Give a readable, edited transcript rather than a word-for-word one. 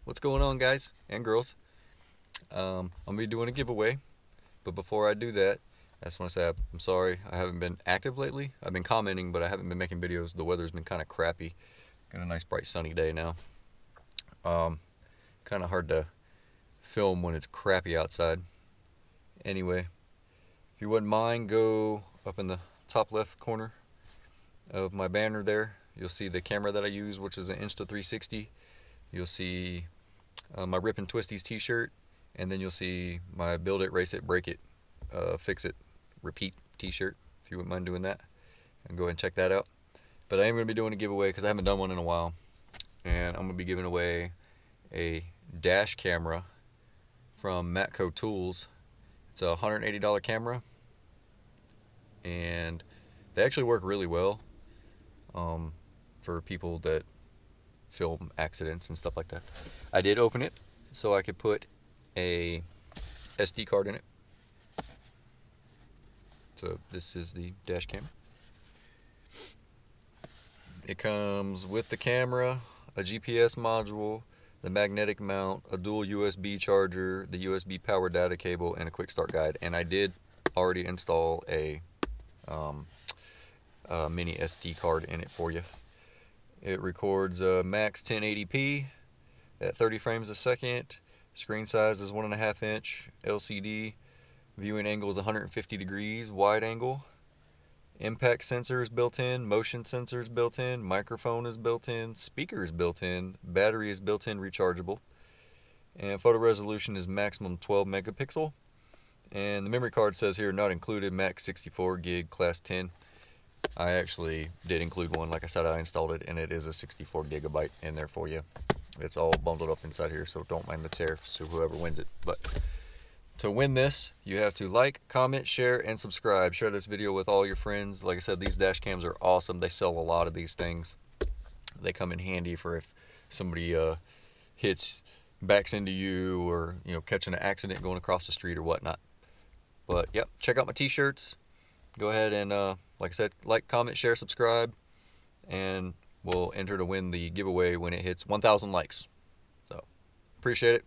What's going on, guys and girls? I'm gonna be doing a giveaway, but before I do that, I just want to say I'm sorry I haven't been active lately. I've been commenting, but I haven't been making videos. The weather's been kind of crappy. Got a nice bright sunny day now. Um, Kind of hard to film when it's crappy outside. Anyway, if you wouldn't mind, go up in the top left corner of my banner there. You'll see the camera that I use, which is an Insta360. You'll see my Rip and Twisties t-shirt, and then you'll see my Build It, Race It, Break It, Fix It, Repeat t-shirt, if you wouldn't mind doing that. And go ahead and check that out. But I am going to be doing a giveaway because I haven't done one in a while. And I'm going to be giving away a dash camera from Matco Tools. It's a $180 camera, and they actually work really well for people that film accidents and stuff like that. I did open it so I could put a SD card in it. So this is the dash camera. It comes with the camera, a GPS module, the magnetic mount, a dual USB charger, the USB power data cable, and a quick start guide. And I did already install a mini SD card in it for you. It records max 1080p at 30 frames a second. Screen size is 1.5 inch LCD. Viewing angle is 150 degrees wide angle. Impact sensor is built in, motion sensor is built in, microphone is built in, speaker is built in, battery is built in, rechargeable, and photo resolution is maximum 12 megapixel. And the memory card says here not included, max 64 gig, class 10. I actually did include one. Like I said, I installed it, and it is a 64 gigabyte in there for you. It's all bundled up inside here, so don't mind the tariffs or whoever wins it. But to win this, you have to like, comment, share, and subscribe. Share this video with all your friends. Like I said, these dash cams are awesome. They sell a lot of these things. They come in handy for if somebody backs into you, or catching an accident going across the street or whatnot. But yep, check out my t-shirts. Go ahead and like I said, like, comment, share, subscribe, and we'll enter to win the giveaway when it hits 1,000 likes. So appreciate it.